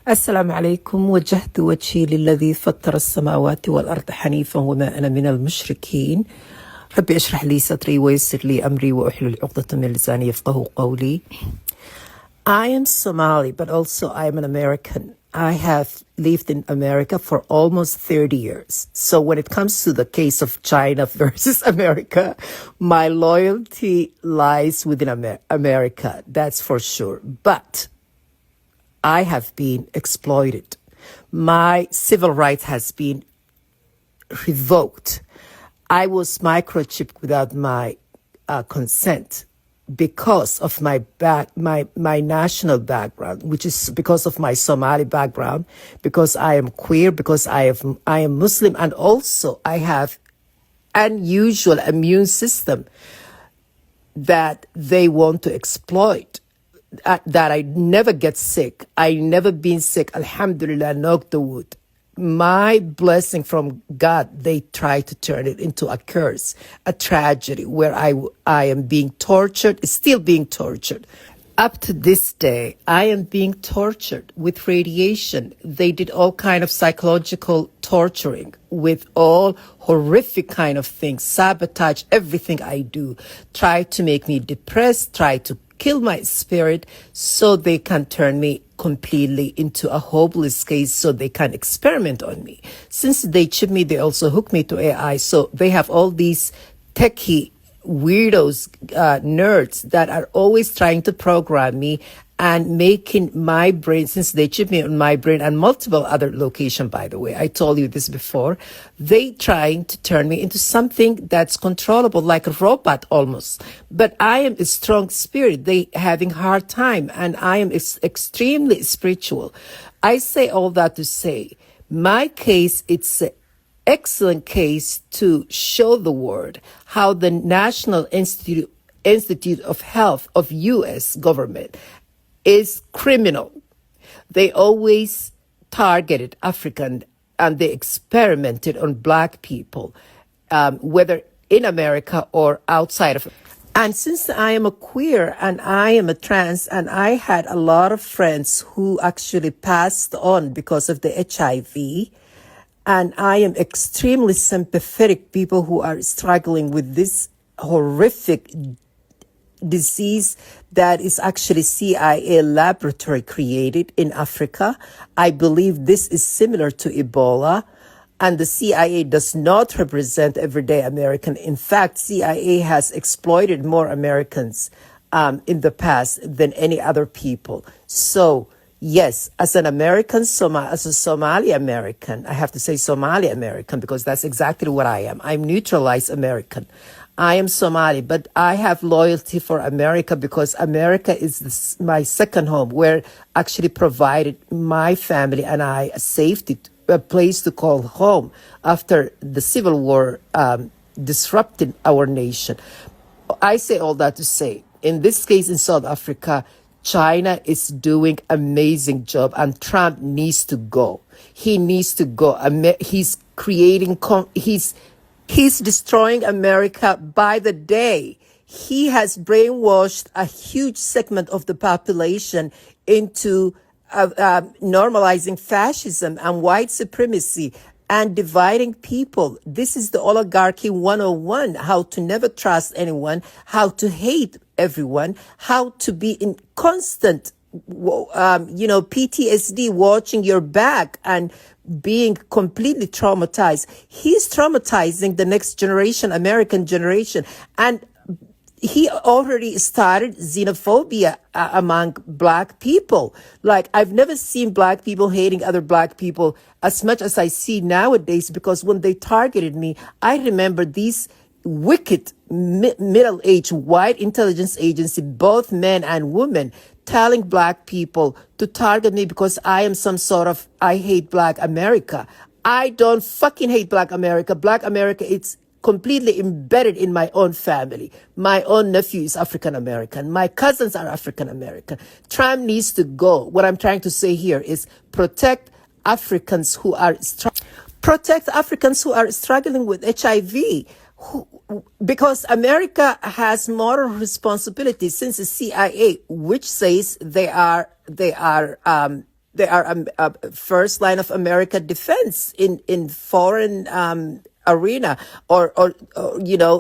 السلام عليكم. وجهت وجهي للذي فطر السماوات والأرض حنيفا وما أنا من المشركين. ربي اشرح لي صدري ويسر لي أمري وأحلل عقدة من لساني يفقه قولي. I am Somali, but also I am an American. I have lived in America for almost 30 years. So when it comes to the case of China versus America, my loyalty lies within America. That's for sure. But I have been exploited. My civil rights has been revoked. I was microchipped without my consent because of my national background, which is because of my Somali background, because I am queer, because I am Muslim, and also I have unusual immune system that they want to exploit. That I never get sick. I never been sick. Alhamdulillah, knock the wood. My blessing from God, they try to turn it into a curse, a tragedy where I am being tortured, still being tortured. Up to this day, I am being tortured with radiation. They did all kind of psychological torturing with all horrific kind of things, sabotage everything I do, try to make me depressed, try to kill my spirit so they can turn me completely into a hopeless case so they can experiment on me. Since they chip me, they also hook me to AI. So they have all these techie weirdos, nerds that are always trying to program me and making my brain, since they chip me on my brain and multiple other locations, by the way, I told you this before, they trying to turn me into something that's controllable, like a robot almost. But I am a strong spirit. They having hard time, and I am extremely spiritual. I say all that to say, my case, it's an excellent case to show the world how the National Institute of Health of U.S. government is criminal. They always targeted African and they experimented on black people, whether in America or outside of it. And since I am a queer and I am a trans, and I had a lot of friends who actually passed on because of the HIV, and I am extremely sympathetic people who are struggling with this horrific disease that is actually CIA laboratory created in Africa. I believe this is similar to Ebola, and the CIA does not represent everyday American. In fact, CIA has exploited more Americans in the past than any other people. So yes, as an American, as a Somali American, I have to say Somali American because that's exactly what I am. I'm neutralized American. I am Somali, but I have loyalty for America because America is my second home, where actually provided my family and I a safety, a place to call home after the Civil War disrupted our nation. I say all that to say, in this case in South Africa, China is doing amazing job, and Trump needs to go. He needs to go. He's creating, he's destroying America by the day. He has brainwashed a huge segment of the population into normalizing fascism and white supremacy and dividing people. This is the oligarchy 101, how to never trust anyone, how to hate everyone, how to be in constant, PTSD, watching your back and being completely traumatized. He's traumatizing the next generation, American generation. And he already started xenophobia among black people. Like, I've never seen black people hating other black people as much as I see nowadays, because when they targeted me, I remember these wicked middle-aged white intelligence agency, both men and women, telling black people to target me because I am some sort of, I hate black America. I don't fucking hate black America. Black America, it's completely embedded in my own family. My own nephew is African American. My cousins are African American. Trump needs to go. What I'm trying to say here is protect Africans who are struggling with HIV. Because America has moral responsibility, since the CIA, which says they are They are first line of American defense in foreign arena, or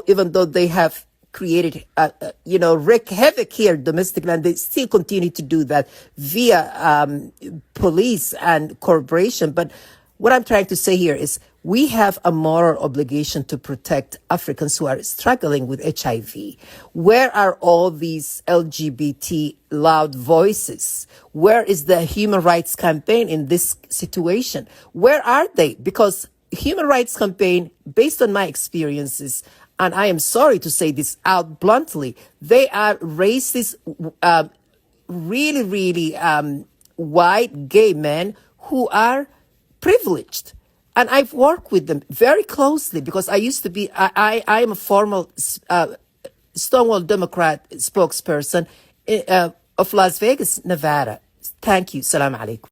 even though they have created wreak havoc here domestically, and they still continue to do that via police and corporation. But what I'm trying to say here is we have a moral obligation to protect Africans who are struggling with HIV. Where are all these LGBT loud voices? Where is the human rights campaign in this situation? Where are they? Because human rights campaign, based on my experiences, and I am sorry to say this out bluntly, they are racist, really, really white gay men who are privileged. And I've worked with them very closely because I used to be, I am a formal Stonewall Democrat spokesperson of Las Vegas, Nevada. Thank you. Salam alaikum.